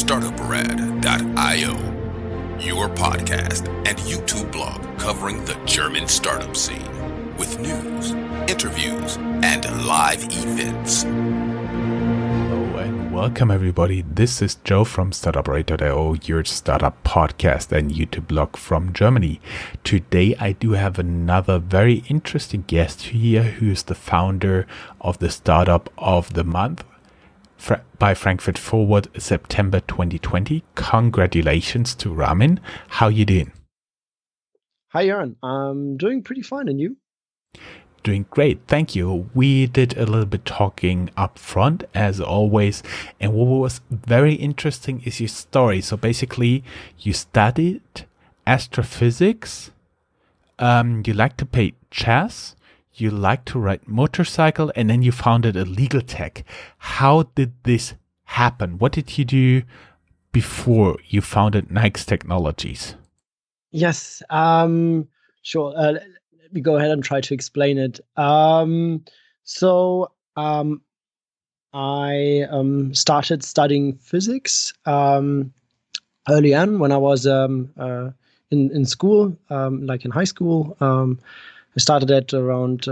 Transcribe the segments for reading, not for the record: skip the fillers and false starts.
Startuprad.io, your podcast and YouTube blog covering the German startup scene with news, interviews, and live events. Hello and welcome everybody. This is Joe from Startuprad.io, your startup podcast and YouTube blog from Germany. Today I do have another very interesting guest here who is the founder of the Startup of the Month by Frankfurt Forward September 2020. Congratulations to Ramin. How you doing? Hi, Aaron. I'm doing pretty fine, and you? Doing great, thank you. We did a little bit talking up front, as always, and what was very interesting is your story. So basically, you studied astrophysics, you like to play chess, you like to ride motorcycle, and then you founded a legal tech. How did this happen? What did you do before you founded NAIX Technologies? Yes, sure. Let me go ahead and try to explain it. I started studying physics early on when I was in school, like in high school. I started at around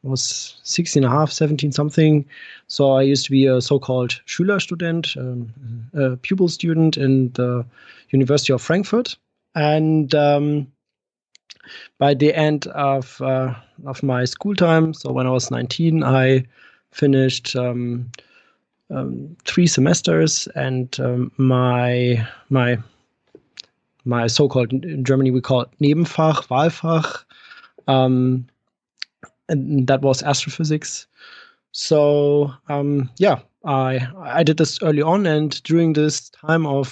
was 16 and a half, 17 something. So I used to be a so-called Schülerstudent, a pupil student in the University of Frankfurt. And by the end of my school time, so when I was 19, I finished 3 semesters, and my so-called, in Germany we call it Nebenfach, Wahlfach, and that was astrophysics. So I did this early on, and during this time I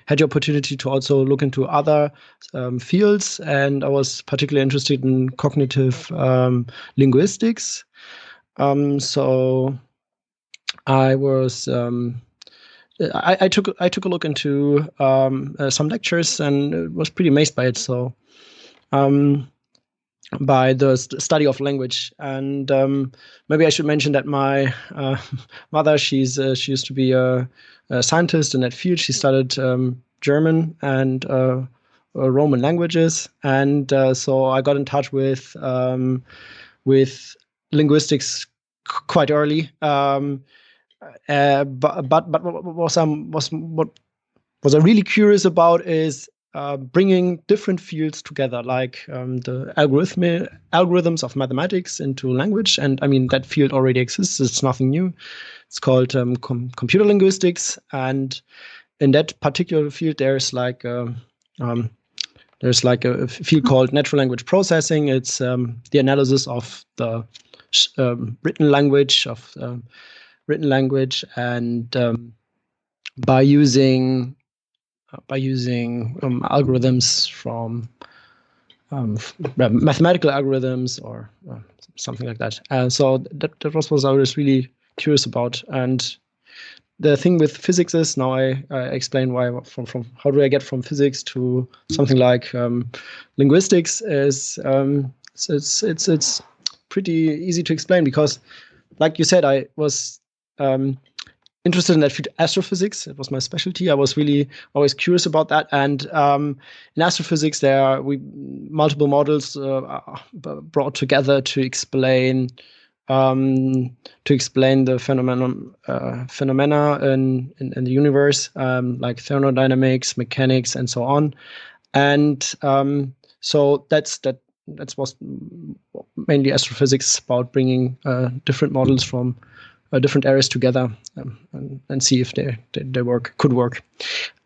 had the opportunity to also look into other fields, and I was particularly interested in cognitive linguistics. So I was I took a look into some lectures and was pretty amazed by it. So by the study of language, and maybe I should mention that my mother, she used to be a scientist in that field. She studied German and Roman languages, and so I got in touch with linguistics quite early. But what I really curious about is bringing different fields together, like the algorithms of mathematics into language. And I mean, that field already exists. It's nothing new. It's called computer linguistics. And in that particular field, there's like a field called natural language processing. It's the analysis of the written language, and by using algorithms from mathematical algorithms or something like that. So that was what I was really curious about. And the thing with physics is, now I explain why from how do I get from physics to something like linguistics is it's pretty easy to explain, because like you said, I was interested in that field, astrophysics. It was my specialty. I was really always curious about that. And in astrophysics, there are multiple models brought together to explain the phenomena in the universe, like thermodynamics, mechanics, and so on. And so that was mainly astrophysics, about bringing different models from different areas together and see if they could work.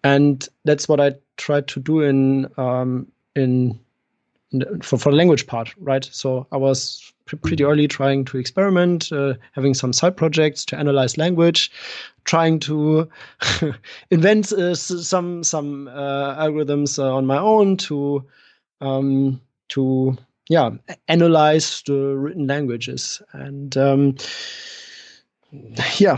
And that's what I tried to do for the language part, right? So I was pretty early trying to experiment, having some side projects to analyze language, trying to invent some algorithms on my own to analyze the written languages. And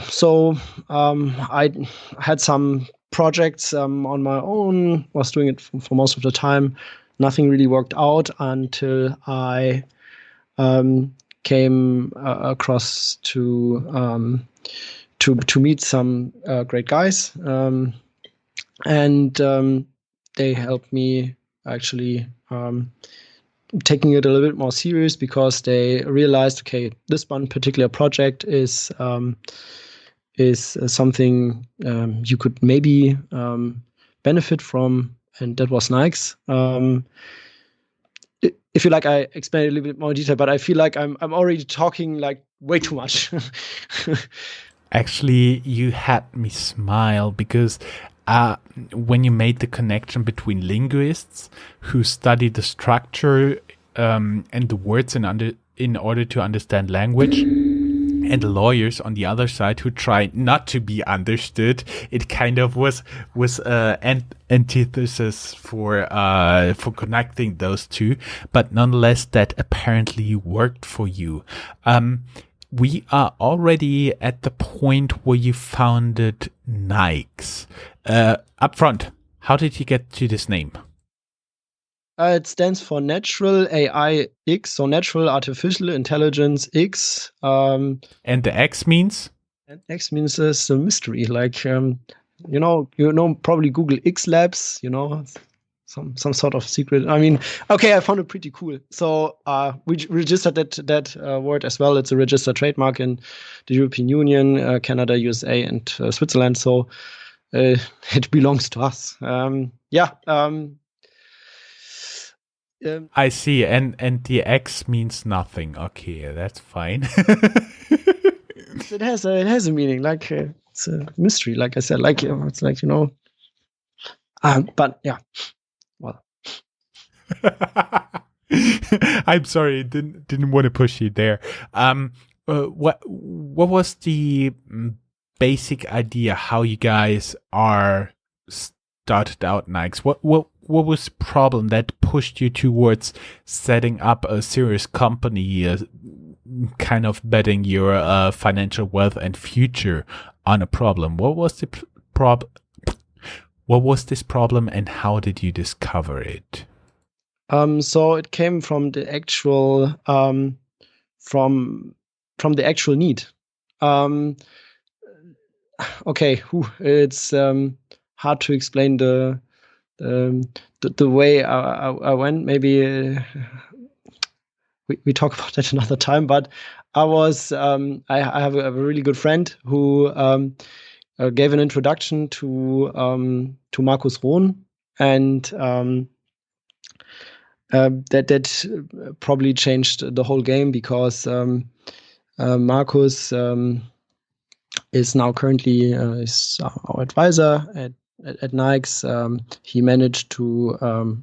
so I had some projects on my own, was doing it for most of the time. Nothing really worked out until I came across to to meet some great guys, and they helped me actually taking it a little bit more serious, because they realized, okay, this one particular project is something you could maybe benefit from, and that was NAIX. If you like, I explain it a little bit more detail, but I feel like I'm already talking like way too much. Actually, you had me smile because when you made the connection between linguists who study the structure and the words in order to understand language, and lawyers on the other side who try not to be understood, it kind of was an antithesis for connecting those two. But nonetheless, that apparently worked for you. We are already at the point where you founded NAIX. Up front, how did you get to this name? It stands for Natural AI X, so Natural Artificial Intelligence X. And the X means? And X means it's a mystery. Like you know, probably Google X Labs. You know, some sort of secret. I mean, okay, I found it pretty cool. So we registered that word as well. It's a registered trademark in the European Union, Canada, USA, and Switzerland. So it belongs to us. I see, and the X means nothing. Okay, that's fine. It has a meaning. Like it's a mystery. Like I said, like it's like, you know. But yeah, well. I'm sorry, didn't want to push you there. What was the basic idea how you guys are started out NAIX? What was the problem that pushed you towards setting up a serious company, kind of betting your financial wealth and future on a problem? What was the What was this problem, and how did you discover it? So it came from the actual from the actual need. Okay, it's hard to explain the way I went. Maybe we talk about that another time. But I was I have a really good friend who gave an introduction to Markus Rohn, and that probably changed the whole game, because Markus is now currently is our advisor at NAIX. He managed to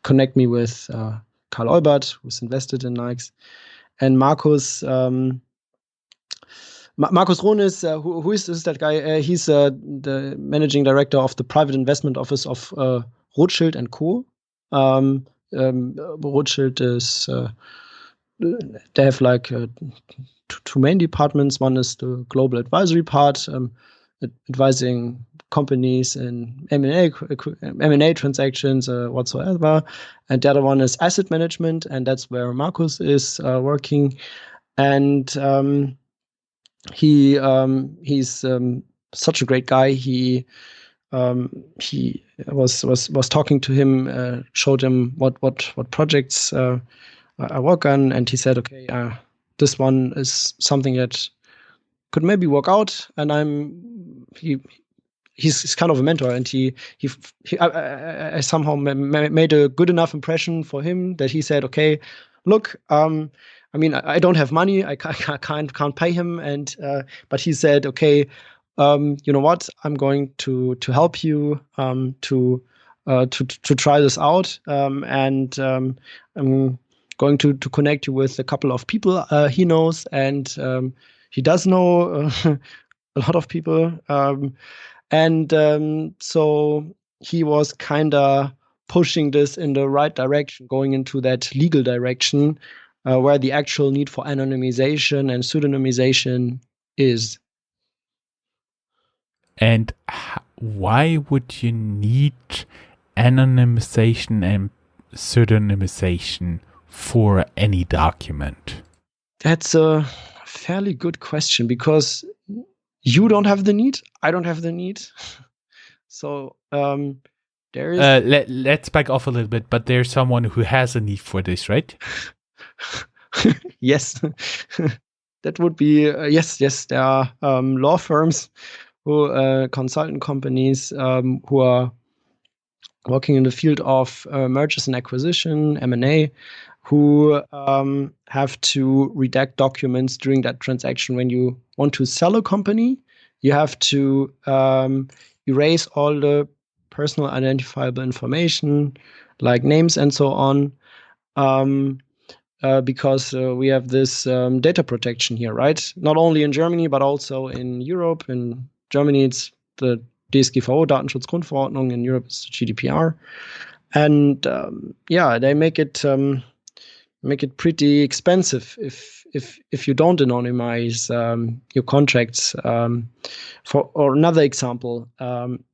connect me with Karl Eubert, who's invested in NAIX, and Markus. Markus Rohn is who is that guy? He's the managing director of the private investment office of Rothschild Co. Rothschild is they have like two main departments. One is the global advisory part, advising companies in M&A transactions whatsoever, and the other one is asset management, and that's where Markus is working. And he's such a great guy. He was talking to him, showed him what projects I work on, and he said, okay, this one is something that could maybe work out. And he's kind of a mentor, and I somehow made a good enough impression for him that he said, okay, look, I mean, I don't have money, I can't pay him, and but he said, okay, you know what, I'm going to help you to try this out, and I'm going to connect you with a couple of people he knows, and he does know a lot of people, and so he was kind of pushing this in the right direction, going into that legal direction, where the actual need for anonymization and pseudonymization is. And why would you need anonymization and pseudonymization for any document? That's a fairly good question, because You don't have the need. I don't have the need. So there is. Let's back off a little bit, but there's someone who has a need for this, right? Yes, that would be yes. There are law firms, consultant companies who are working in the field of mergers and acquisition, M&A, who have to redact documents during that transaction. When you want to sell a company, you have to erase all the personal identifiable information, like names and so on, because we have this data protection here, right? Not only in Germany, but also in Europe. In Germany, it's the DSGVO, Datenschutzgrundverordnung. In Europe, it's the GDPR. And they make it pretty expensive if you don't anonymize your contracts. Or another example,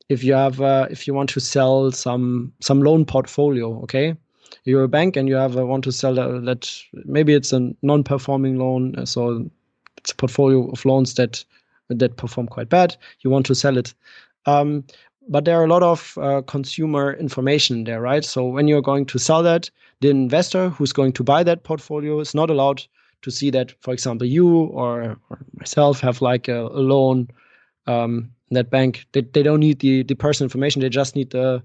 if you want to sell some loan portfolio, okay, you're a bank and you want to sell that maybe it's a non-performing loan, so it's a portfolio of loans that perform quite bad. You want to sell it. But there are a lot of consumer information there, right? So when you're going to sell that, the investor who's going to buy that portfolio is not allowed to see that, for example, you or myself have like a loan in that bank. They don't need the personal information. They just need the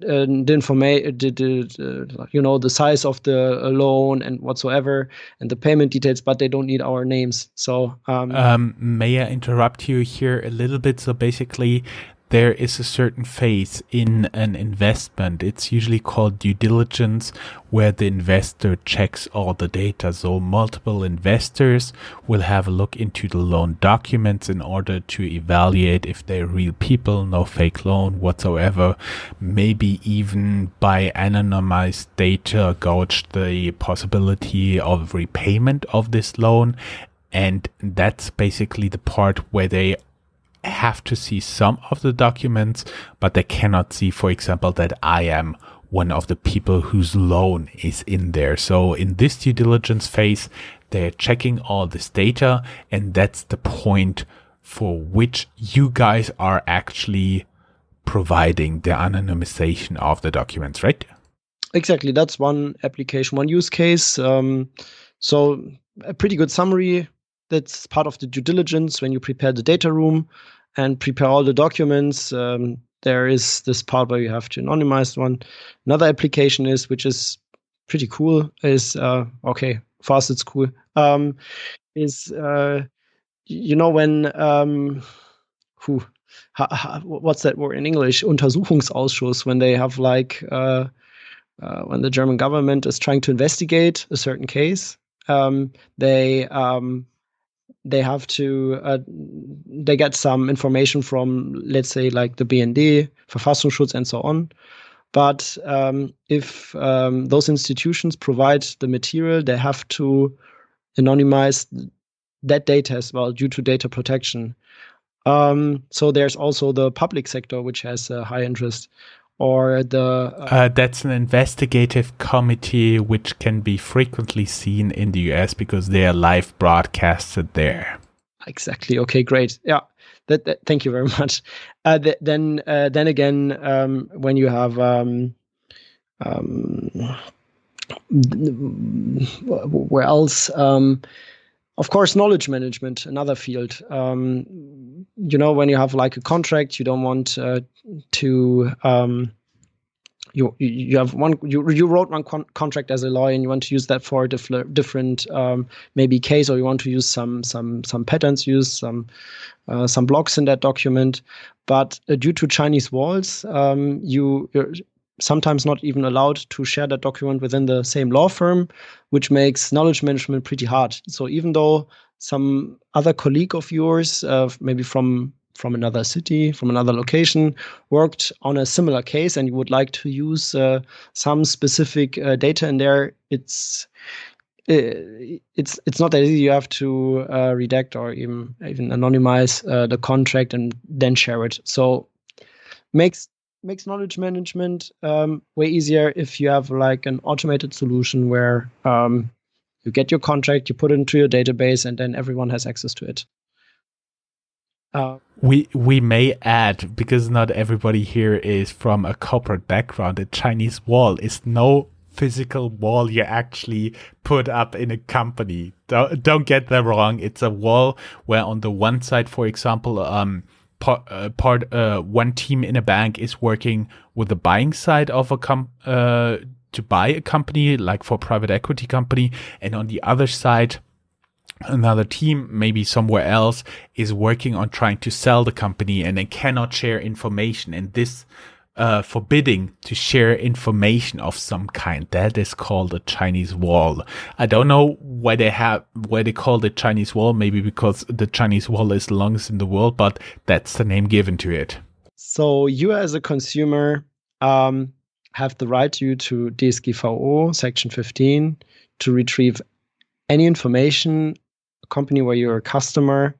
information, the size of the loan and whatsoever, and the payment details, but they don't need our names. So may I interrupt you here a little bit? So basically, there is a certain phase in an investment. It's usually called due diligence, where the investor checks all the data. So multiple investors will have a look into the loan documents in order to evaluate if they're real people, no fake loan whatsoever. Maybe even by anonymized data gauge the possibility of repayment of this loan. And that's basically the part where they have to see some of the documents, but they cannot see, for example, that I am one of the people whose loan is in there. So in this due diligence phase, they're checking all this data, and that's the point for which you guys are actually providing the anonymization of the documents, right? Exactly. That's one application, one use case. So a pretty good summary. That's part of the due diligence when you prepare the data room and prepare all the documents. There is this part where you have to anonymize one. Another application which is pretty cool, is okay, for us it's cool. Is when what's that word in English? Untersuchungsausschuss, when they have like when the German government is trying to investigate a certain case, they have to they get some information from, let's say, like the BND, Verfassungsschutz, and so on. But if those institutions provide the material, they have to anonymize that data as well due to data protection. So there's also the public sector, which has a high interest. Or that's an investigative committee which can be frequently seen in the US because they are live broadcasted there. Exactly. Okay, great. Yeah, thank you very much. Then again, when you have where else? Of course, knowledge management, another field. When you have like a contract, you don't want to. You wrote one contract as a lawyer and you want to use that for a different maybe case, or you want to use some patterns, use some blocks in that document. But due to Chinese walls, you're sometimes not even allowed to share that document within the same law firm, which makes knowledge management pretty hard. So even though some other colleague of yours, maybe from another city, from another location, worked on a similar case, and you would like to use some specific data in there, it's not that easy. You have to redact or even anonymize the contract and then share it. So makes knowledge management way easier if you have like an automated solution where you get your contract, you put it into your database, and then everyone has access to it. We may add, because not everybody here is from a corporate background, a Chinese wall is no physical wall you actually put up in a company. Don't get that wrong. It's a wall where on the one side, for example, one team in a bank is working with the buying side of to buy a company, like for private equity company, and on the other side, another team, maybe somewhere else, is working on trying to sell the company, and they cannot share information. And this forbidding to share information of some kind, that is called a Chinese wall. I don't know why they call it Chinese wall, maybe because the Chinese wall is the longest in the world, but that's the name given to it. So you as a consumer have the right to DSGVO section 15 to retrieve any information, a company where you're a customer,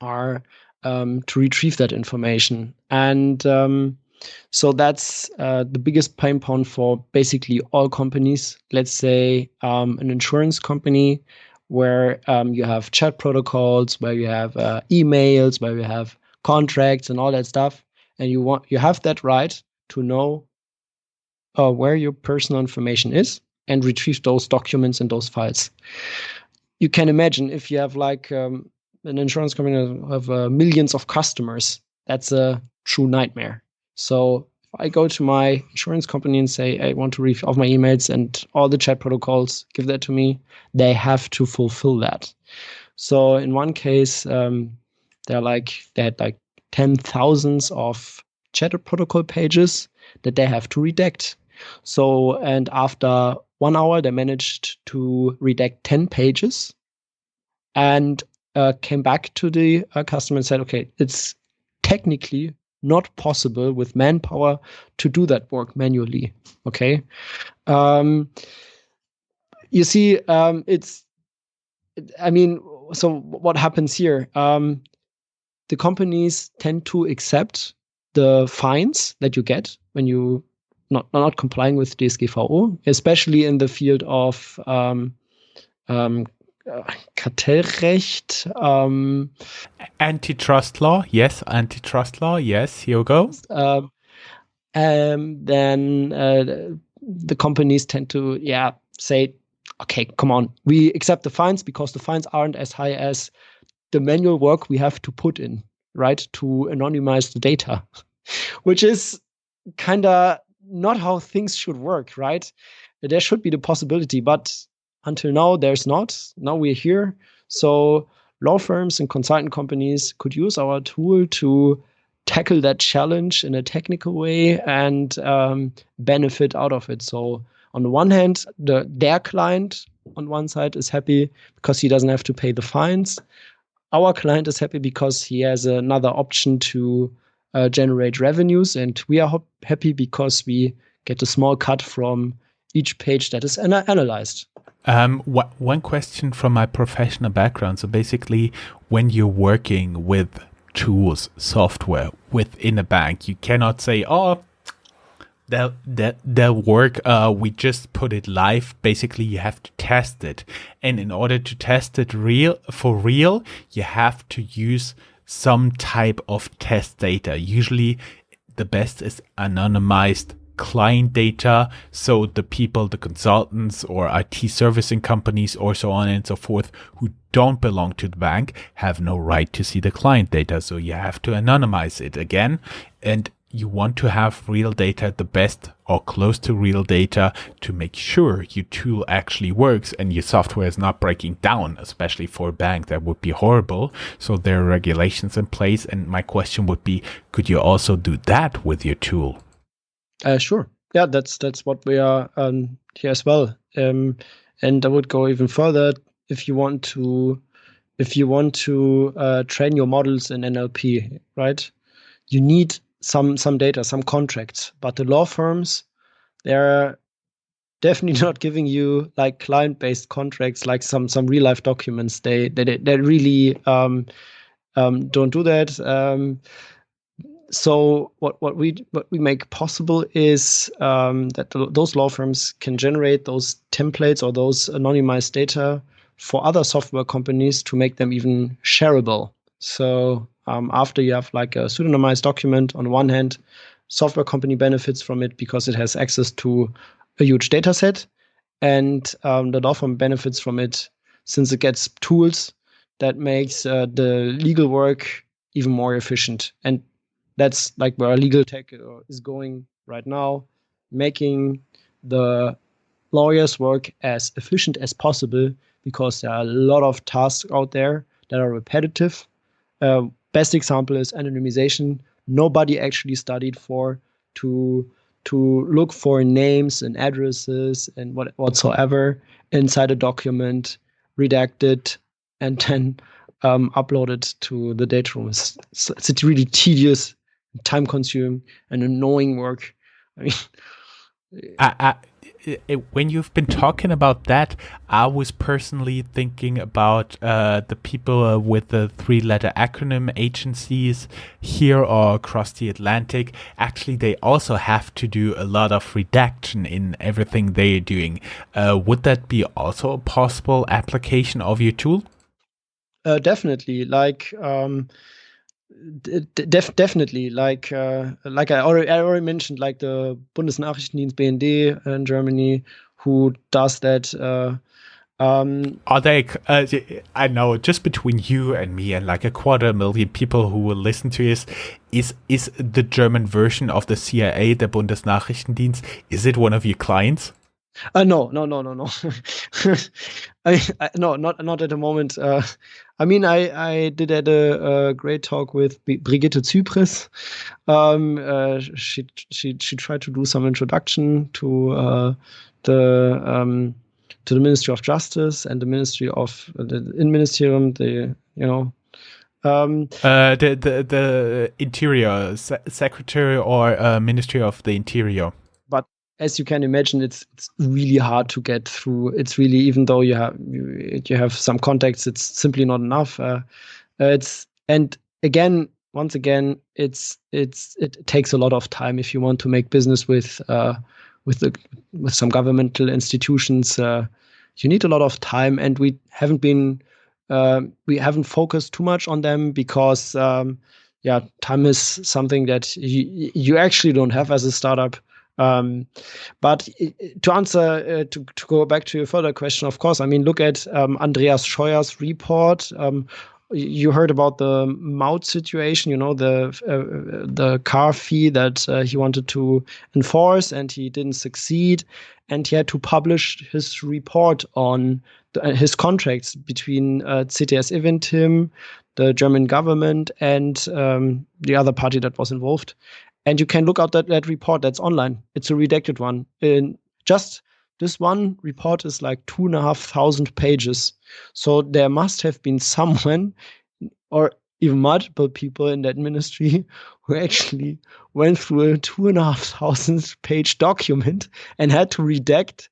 are to retrieve that information. And so that's the biggest pain point for basically all companies. Let's say an insurance company where you have chat protocols, where you have emails, where you have contracts and all that stuff, and you have that right to know where your personal information is and retrieve those documents and those files. You can imagine if you have like an insurance company of millions of customers, that's a true nightmare. So if I go to my insurance company and say, I want to read all my emails and all the chat protocols, give that to me, they have to fulfill that. So in one case, they had like 10,000 of chat protocol pages that they have to redact. So, and after 1 hour, they managed to redact 10 pages and came back to the customer and said, okay, it's technically not possible with manpower to do that work manually. Okay. You see, so what happens here? The companies tend to accept the fines that you get when you not complying with DSGVO, especially in the field of Kartellrecht. Antitrust law, yes. Here we go. Then the companies tend to say, okay, come on, we accept the fines because the fines aren't as high as the manual work we have to put in, right, to anonymize the data, which is kind of not how things should work, right? There should be the possibility, but until now, there's not. Now we're here. So law firms and consultant companies could use our tool to tackle that challenge in a technical way and benefit out of it. So on the one hand, their client on one side is happy because he doesn't have to pay the fines. Our client is happy because he has another option to generate revenues, and we are happy because we get a small cut from each page that is analyzed. One question from my professional background. So basically, when you're working with tools, software within a bank, you cannot say, oh, they'll work. We just put it live. Basically, you have to test it. And in order to test it for real, you have to use some type of test data. Usually the best is anonymized client data. So the people, the consultants or IT servicing companies or so on and so forth who don't belong to the bank have no right to see the client data. So you have to anonymize it again. And you want to have real data, the best or close to real data, to make sure your tool actually works and your software is not breaking down, especially for a bank. That would be horrible. So there are regulations in place. And my question would be, could you also do that with your tool? Sure. Yeah, that's what we are here as well. And I would go even further. If you want to train your models in NLP, right? You need some data, some contracts, but the law firms, they're definitely not giving you like client-based contracts, like some real life documents. They really don't do that. So what we make possible is that those law firms can generate those templates or those anonymized data for other software companies to make them even shareable. So after you have like a pseudonymized document, on one hand, software company benefits from it because it has access to a huge data set, and the law firm benefits from it since it gets tools that makes the legal work even more efficient. And that's like where legal tech is going right now, making the lawyers work as efficient as possible, because there are a lot of tasks out there that are repetitive. Best example is anonymization. Nobody actually studied to look for names and addresses and whatsoever inside a document, redact it, and then upload it to the data room. It's really tedious, time-consuming, and annoying work. I mean, when you've been talking about that, I was personally thinking about the people with the three-letter acronym agencies here or across the Atlantic. Actually, they also have to do a lot of redaction in everything they're doing. Would that be also a possible application of your tool? Definitely. Definitely, like I already mentioned, like the Bundesnachrichtendienst BND in Germany, who does that. Are they? I know, just between you and me and like 250,000 people who will listen to this, is the German version of the CIA, the Bundesnachrichtendienst, is it one of your clients? No. No, not at the moment. I mean, I did had a great talk with Brigitte Zypris. She tried to do some introduction to the Ministry of Justice and the Ministry of the Innenministerium. The Interior Secretary or Ministry of the Interior. But as you can imagine, it's really hard to get through. It's really, even though you have some contacts, it's simply not enough. Once again, it takes a lot of time if you want to make business with some governmental institutions. You need a lot of time, and we haven't focused too much on them because time is something that you actually don't have as a startup. But to answer, to go back to your further question, of course, I mean, look at Andreas Scheuer's report. You heard about the Maut situation, the car fee that he wanted to enforce, and he didn't succeed, and he had to publish his report on his contracts between CTS Eventim, the German government, and the other party that was involved. And you can look out that report that's online. It's a redacted one. Just this one report is like 2,500 pages. So there must have been someone, or even multiple people in that ministry, who actually went through a 2,500 page document and had to redact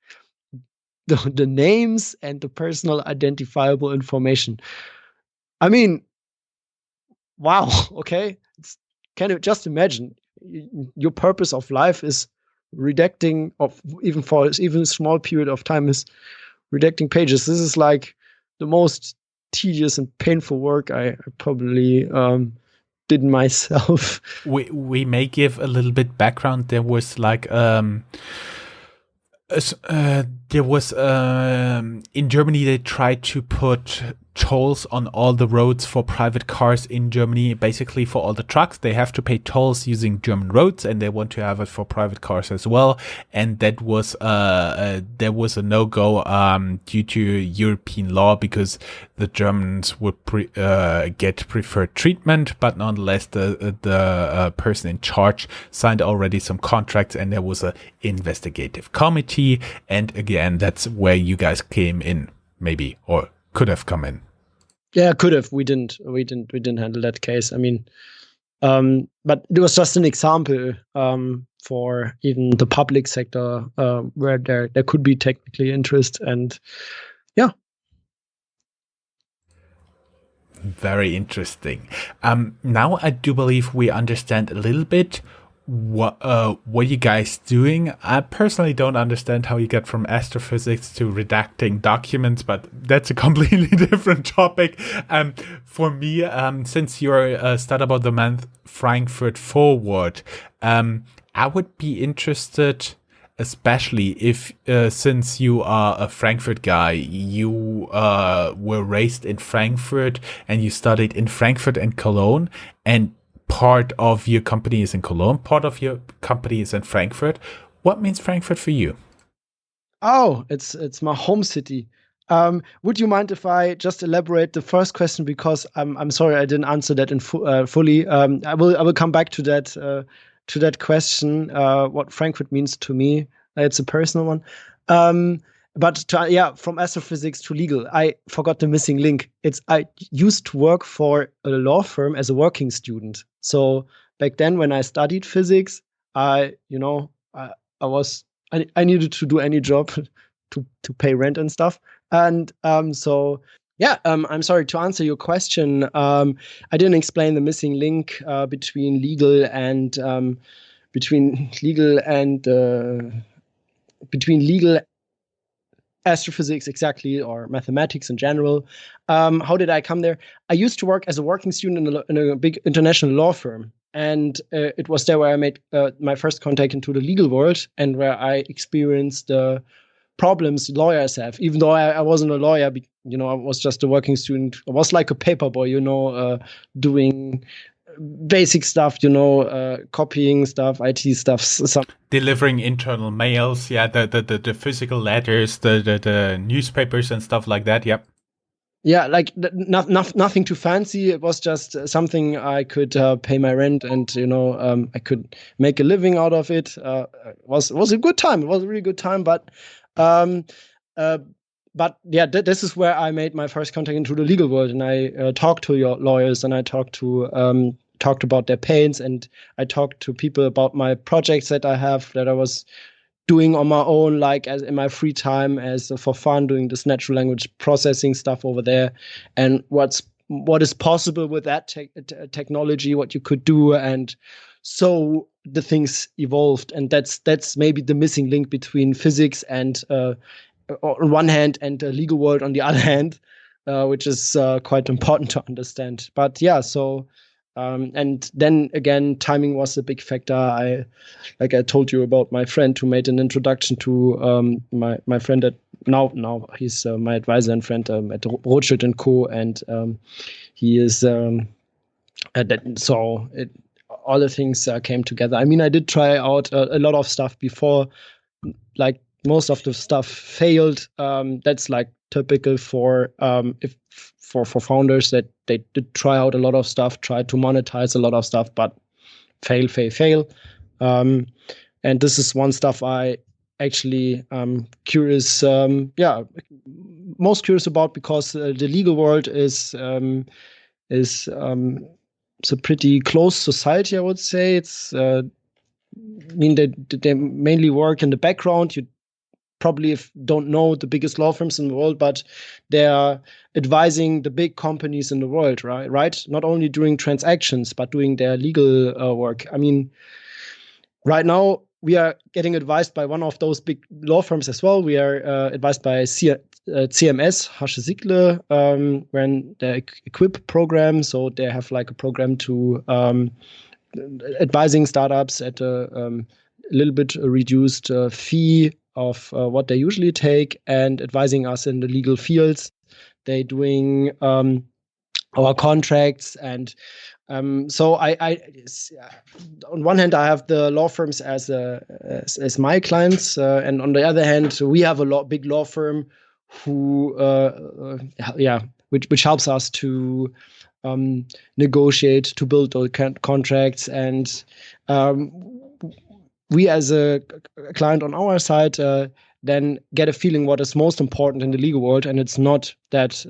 the names and the personal identifiable information. I mean, wow. Okay, can you just imagine? Your purpose of life is redacting, even a small period of time, is redacting pages. This is like the most tedious and painful work I probably did myself. We may give a little bit background. There was like in Germany they tried to put tolls on all the roads for private cars in Germany. Basically, for all the trucks, they have to pay tolls using German roads, and they want to have it for private cars as well. And that was there was a no-go due to European law, because the Germans would get preferred treatment, but nonetheless the person in charge signed already some contracts, and there was a investigative committee. And again, that's where you guys came in, maybe, or could have come in. Yeah, could have. We didn't handle that case. I mean, but it was just an example for even the public sector where there could be technically interest, and yeah. Very interesting. Now I do believe we understand a little bit what are you guys doing? I personally don't understand how you get from astrophysics to redacting documents, but that's a completely different topic. For me, since you're a Startup of the Month Frankfurt Forward, I would be interested, especially if since you are a Frankfurt guy, you were raised in Frankfurt and you studied in Frankfurt and Cologne, and part of your company is in Cologne, part of your company is in Frankfurt. What means Frankfurt for you? Oh, it's my home city. Would you mind if I just elaborate the first question, because I'm sorry I didn't answer that in fully. I will come back to that question. What Frankfurt means to me, it's a personal one. From astrophysics to legal, I forgot the missing link. I used to work for a law firm as a working student. So back then, when I studied physics, I needed to do any job to pay rent and stuff. And I'm sorry, to answer your question. I didn't explain the missing link between legal and astrophysics exactly, or mathematics in general. How did I come there? I used to work as a working student in a big international law firm. And it was there where I made my first contact into the legal world, and where I experienced the problems lawyers have. Even though I wasn't a lawyer, I was just a working student. I was like a paper boy, doing basic stuff, copying stuff, IT stuff, delivering internal mails, the physical letters, the newspapers and stuff like that. Yep. Yeah, like nothing too fancy. It was just something I could pay my rent, and I could make a living out of it. It was a good time. It was a really good time, but this is where I made my first contact into the legal world, and I talked to your lawyers, and I talked about their pains, and I talked to people about my projects that I was doing on my own, like as in my free time, as for fun, doing this natural language processing stuff over there, and what is possible with that technology, what you could do. And so the things evolved, and that's maybe the missing link between physics and on one hand, and the legal world on the other hand, which is quite important to understand. But yeah, so and then again, timing was a big factor. Like I told you about my friend who made an introduction to my friend at now he's my advisor and friend at Rothschild Co, and he is all the things came together. I mean, I did try out a lot of stuff before, like most of the stuff failed. That's like typical for founders, that they did try out a lot of stuff, try to monetize a lot of stuff, but fail. And this is one stuff I actually curious, most curious about, because the legal world is a pretty close society, I would say. It's they mainly work in the background. You probably don't know the biggest law firms in the world, but they are advising the big companies in the world, right? Not only doing transactions, but doing their legal work. I mean, right now we are getting advised by one of those big law firms as well. We are advised by CMS, Hasche Sigle, when the Equip program. So they have like a program to advising startups at a little bit reduced fee of what they usually take, and advising us in the legal fields. They're doing our contracts, and so I on one hand I have the law firms as my clients, and on the other hand we have a big law firm who which helps us to negotiate, to build those contracts, and we as a client on our side then get a feeling what is most important in the legal world. And it's not that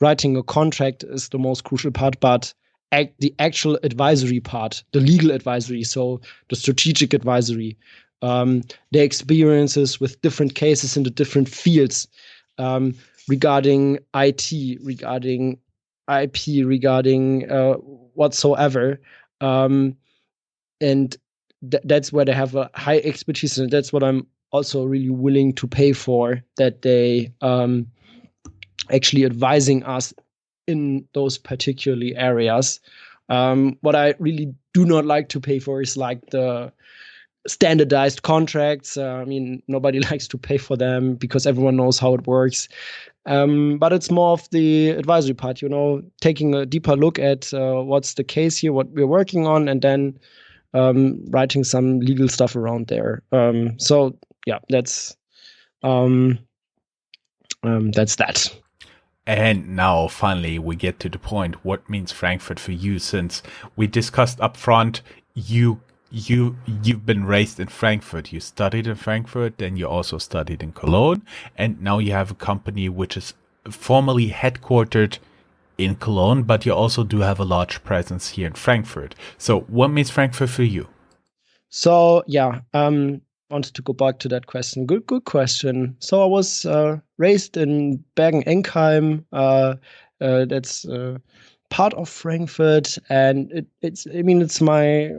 writing a contract is the most crucial part, but the actual advisory part, the legal advisory, so the strategic advisory, the experiences with different cases in the different fields, regarding IT, regarding IP, regarding whatsoever. And that's where they have a high expertise, and that's what I'm also really willing to pay for, that they actually advising us in those particularly areas. What I really do not like to pay for is like the standardized contracts. I mean, nobody likes to pay for them because everyone knows how it works. But it's more of the advisory part, taking a deeper look at what's the case here, what we're working on, and then writing some legal stuff around there. So yeah, that's that. And now finally we get to the point. What means Frankfurt for you? Since we discussed up front, you've been raised in Frankfurt. You studied in Frankfurt, then you also studied in Cologne, and now you have a company which is formally headquartered in Cologne, but you also do have a large presence here in Frankfurt. So what means Frankfurt for you? So yeah, wanted to go back to that question. Good question. So I was raised in Bergen-Enkheim. That's part of Frankfurt, and it's my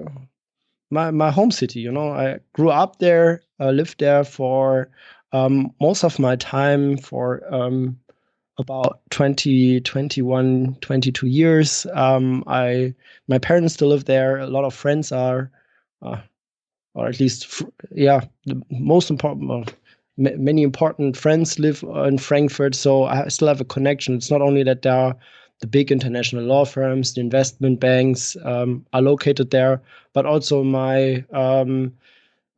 home city. I grew up there, lived there for most of my time, for about 20, 21, 22 years. My parents still live there. A lot of friends are. Or at least, the most important, many important friends live in Frankfurt. So I still have a connection. It's not only that there are the big international law firms, the investment banks are located there, but also my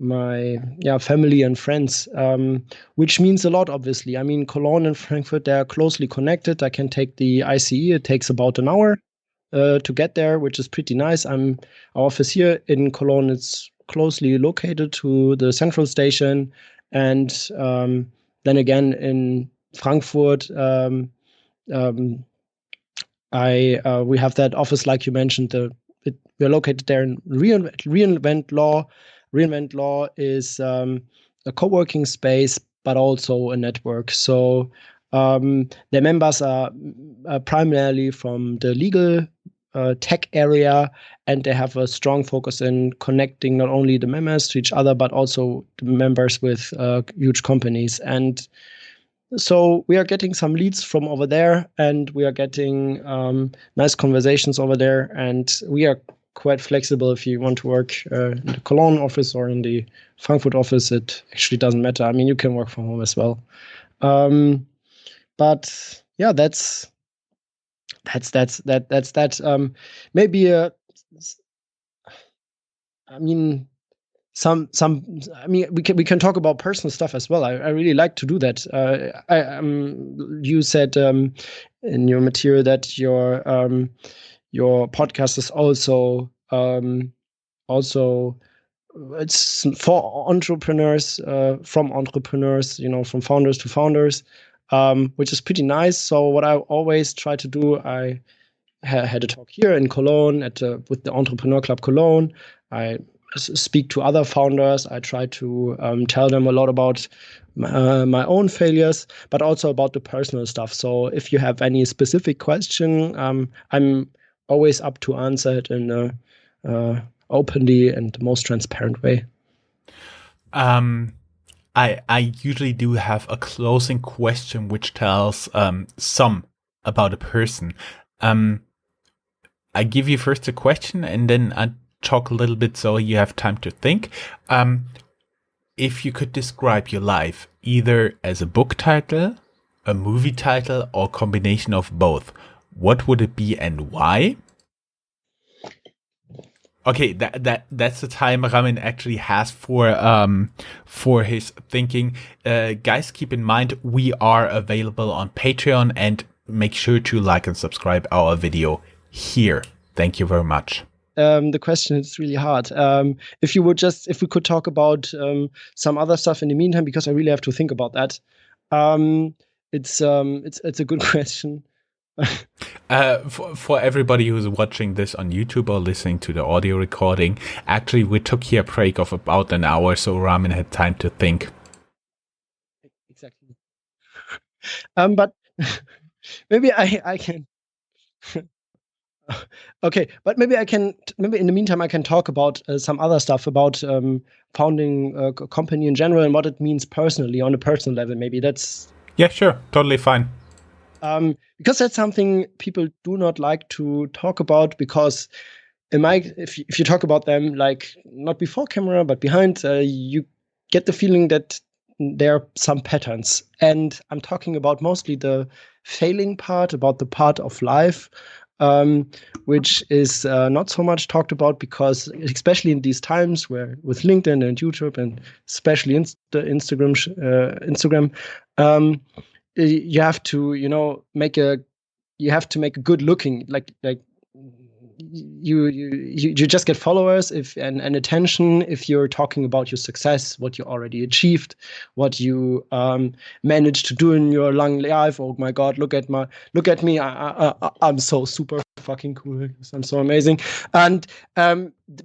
family and friends, which means a lot, obviously. I mean, Cologne and Frankfurt, they are closely connected. I can take the ICE. It takes about an hour to get there, which is pretty nice. Our office here in Cologne is closely located to the central station, and then again in Frankfurt, we have that office, like you mentioned. We're located there in Reinvent Law. Reinvent Law is a co-working space, but also a network. So the members are primarily from the legal tech area, and they have a strong focus in connecting not only the members to each other, but also the members with huge companies. And so we are getting some leads from over there, and we are getting nice conversations over there. And we are quite flexible. If you want to work in the Cologne office or in the Frankfurt office, it actually doesn't matter. I mean, you can work from home as well. But yeah, that's that. Maybe I mean, we can talk about personal stuff as well. I really like to do that. You said in your material that your podcast is also it's for entrepreneurs, from entrepreneurs, from founders to founders, which is pretty nice. So what I always try to do, I had a talk here in Cologne with the Entrepreneur Club Cologne. I speak to other founders. I try to tell them a lot about my own failures, but also about the personal stuff. So if you have any specific question, I'm always up to answer it in a openly and the most transparent way. I usually do have a closing question which tells some about a person. I give you first a question, and then I talk a little bit so you have time to think. If you could describe your life either as a book title, a movie title, or combination of both, what would it be and why? Okay, that's the time Ramin actually has for his thinking. Guys, keep in mind we are available on Patreon, and make sure to like and subscribe our video here. Thank you very much. The question is really hard. If we could talk about some other stuff in the meantime, because I really have to think about that. It's a good question. For everybody who's watching this on YouTube or listening to the audio recording, actually we took here a break of about an hour, so Ramin had time to think. Exactly. But maybe I can Okay, but maybe in the meantime, I can talk about some other stuff about founding a company in general and what it means personally on a personal level. Maybe that's Yeah, sure. Totally fine. because that's something people do not like to talk about, because if you talk about them, like not before camera but behind, you get the feeling that there are some patterns. And I'm talking about mostly the failing part, about the part of life, which is not so much talked about, because especially in these times where with LinkedIn and YouTube and especially Instagram, you have to make a good looking, like you just get followers and attention if you're talking about your success, what you already achieved, what you managed to do in your long life. Oh my God, look at me! I'm so super fucking cool. I'm so amazing. And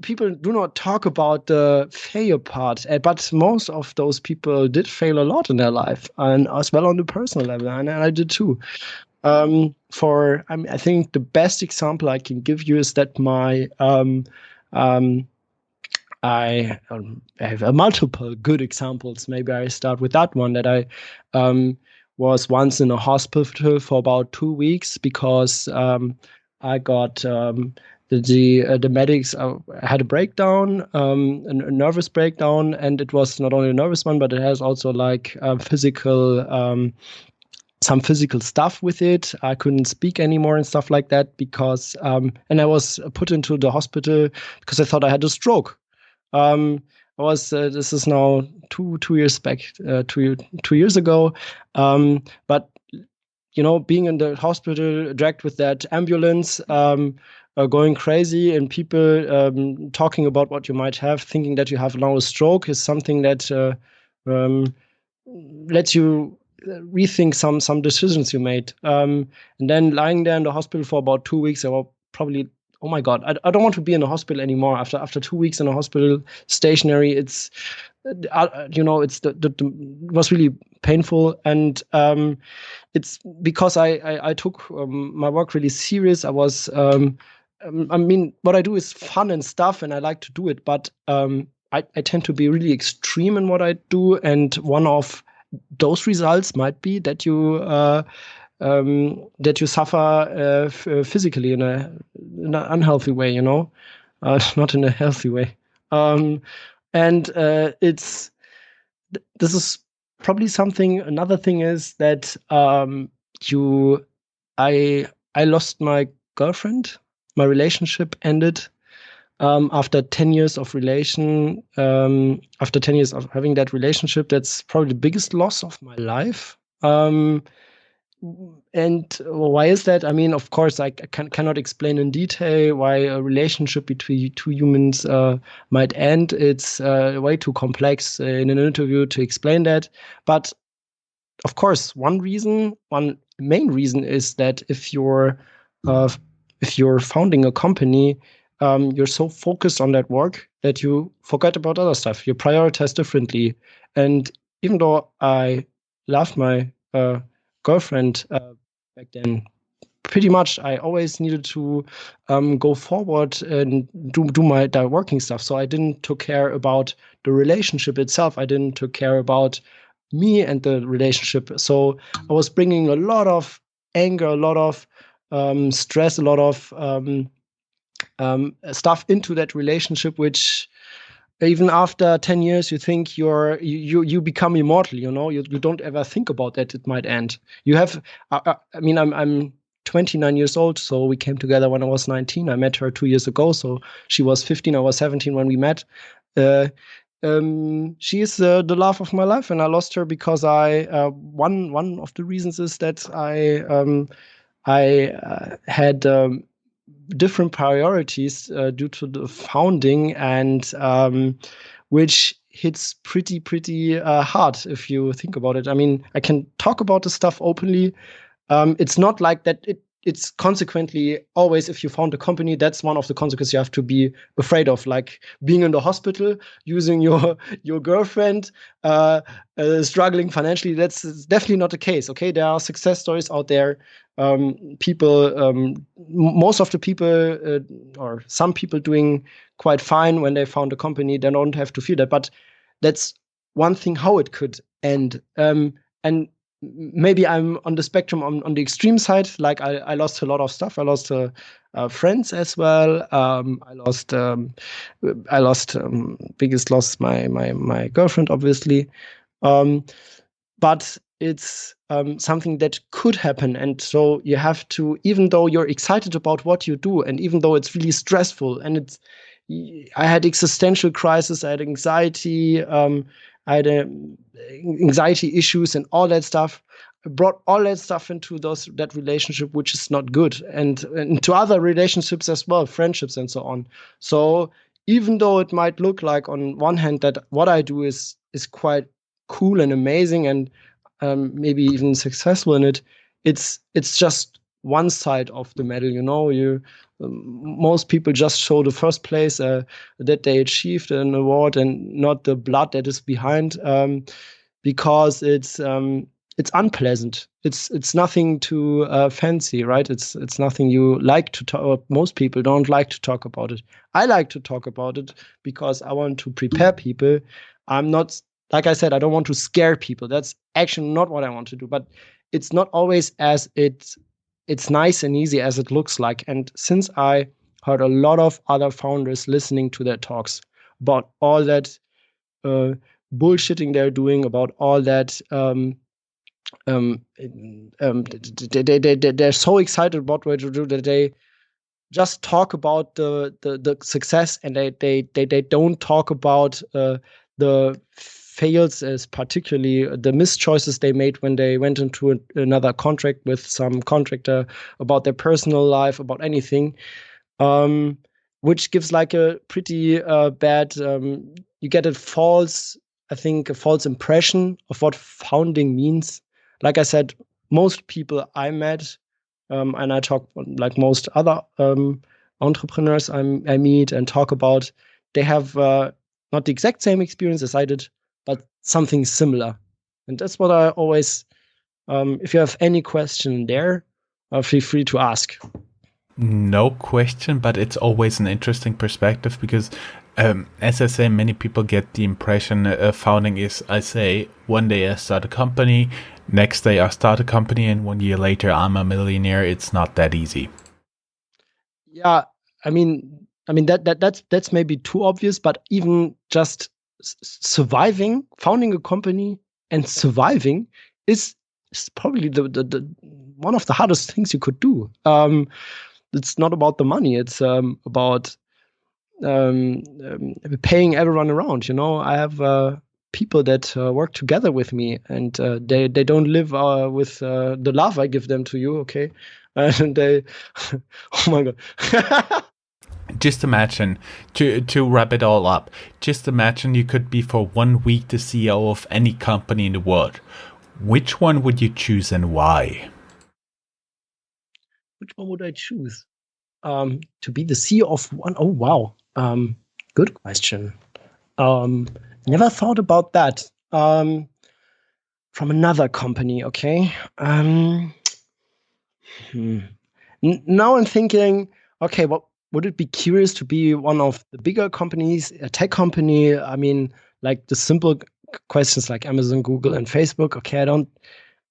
people do not talk about the failure part, but most of those people did fail a lot in their life, and as well on the personal level, and I did too. I think the best example I can give you is that I have multiple good examples. Maybe I start with that one, that I was once in a hospital for about 2 weeks because I got the medics had a breakdown, a nervous breakdown, and it was not only a nervous one, but it has also like some physical stuff with it. I couldn't speak anymore and stuff like that because, and I was put into the hospital because I thought I had a stroke. This is now two years back, 2 years ago. But being in the hospital, dragged with that ambulance, going crazy, and people talking about what you might have, thinking that you have now a stroke, is something that lets you rethink some decisions you made. And then lying there in the hospital for about 2 weeks, I was probably, oh my God, I don't want to be in the hospital anymore. After 2 weeks in a hospital, stationary, it's it was really painful. And it's because I took my work really serious. I was what I do is fun and stuff, and I like to do it, but I tend to be really extreme in what I do, and one of those results might be that you suffer physically in an unhealthy way, not in a healthy way. And this is probably something. Another thing is that I lost my girlfriend. My relationship ended after 10 years of after 10 years of having that relationship. That's probably the biggest loss of my life. And why is that? I mean, of course, I cannot explain in detail why a relationship between two humans might end. It's way too complex in an interview to explain that. But of course, one main reason is that if you're founding a company, you're so focused on that work that you forget about other stuff. You prioritize differently. And even though I loved my girlfriend back then, pretty much I always needed to go forward and do my working stuff. So I didn't take care about the relationship itself. I didn't take care about me and the relationship. So I was bringing a lot of anger, a lot of stress, a lot of stuff into that relationship, which even after 10 years, you think you become immortal. You don't ever think about that it might end. You have, I'm 29 years old, so we came together when I was 19. I met her 2 years ago, so she was 15, I was 17 when we met. She is the love of my life, and I lost her because one of the reasons is that I had different priorities due to the founding, and which hits pretty hard if you think about it. I mean, I can talk about the stuff openly. It's not like that. it's consequently always, if you found a company, that's one of the consequences you have to be afraid of, like being in the hospital, using your girlfriend, struggling financially. That's definitely not the case. Okay, there are success stories out there. Most of the people, or some people, doing quite fine when they found a company. They don't have to feel that, but that's one thing how it could end. And maybe I'm on the spectrum on the extreme side. Like I lost a lot of stuff. I lost friends as well. I lost biggest loss my girlfriend, obviously. But it's something that could happen. And so you have to, even though you're excited about what you do, and even though it's really stressful, and I had existential crisis, I had anxiety, I had anxiety issues and all that stuff. I brought all that stuff into that relationship, which is not good, and into other relationships as well, friendships and so on. So even though it might look like on one hand that what I do is quite cool and amazing and maybe even successful in it, it's just one side of the medal. Most people just show the first place that they achieved an award and not the blood that is behind, because it's unpleasant. It's nothing too fancy, right? It's nothing you like to talk. Most people don't like to talk about it. I like to talk about it because I want to prepare people. I'm not, like I said, I don't want to scare people. That's actually not what I want to do. But it's not always as it's nice and easy as it looks like. And since I heard a lot of other founders listening to their talks about all that bullshitting they're doing, about all that they're so excited about what to do that they just talk about the success, and they don't talk about the fails, as particularly the mischoices they made when they went into another contract with some contractor, about their personal life, about anything, which gives like a pretty bad, you get a false impression of what founding means. Like I said, most people I met, and I talk like most other entrepreneurs I meet and talk about, they have not the exact same experience as I did, but something similar. And that's what I always, if you have any question there, feel free to ask. No question, but it's always an interesting perspective because, as I say, many people get the impression founding is, I say, one day I start a company, next day I start a company, and 1 year later I'm a millionaire. It's not that easy. Yeah, I mean that's maybe too obvious, but even just surviving, founding a company and surviving is probably the one of the hardest things you could do. It's not about the money. It's about paying everyone around. I have people that work together with me, and they don't live with the love I give them to you. Okay, and they, oh my god. Just imagine, to wrap it all up, just imagine you could be for 1 week the CEO of any company in the world. Which one would you choose and why? Which one would I choose? To be the CEO of one? Oh, wow. Good question. Never thought about that. From another company, okay? Now I'm thinking, okay, what would it be curious to be one of the bigger companies, a tech company? I mean, like the simple questions like Amazon, Google, and Facebook. Okay,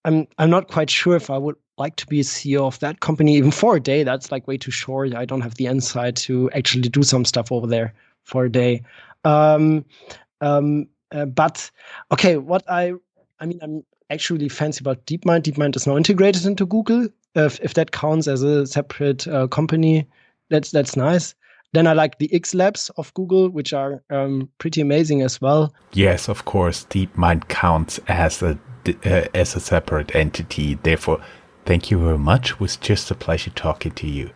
I'm not quite sure if I would like to be a CEO of that company even for a day. That's like way too short. I don't have the insight to actually do some stuff over there for a day. But okay, I'm actually fancy about DeepMind. DeepMind is now integrated into Google. If that counts as a separate company, that's nice. Then I like the X Labs of Google, which are pretty amazing as well. Yes, of course, DeepMind counts as a separate entity. Therefore, thank you very much. It was just a pleasure talking to you.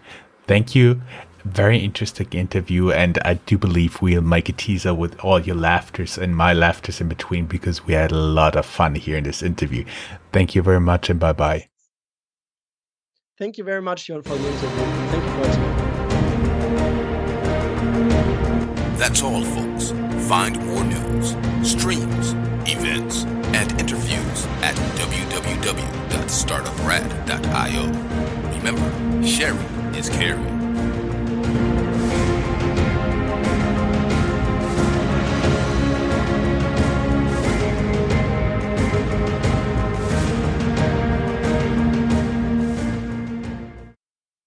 Thank you. Very interesting interview, and I do believe we'll make a teaser with all your laughters and my laughters in between, because we had a lot of fun here in this interview. Thank you very much, and bye-bye. Thank you very much, Jon, for the interview. Thank you for listening. That's all, folks. Find more news, streams, events, and interviews at www.startuprad.io. Remember, sharing is caring.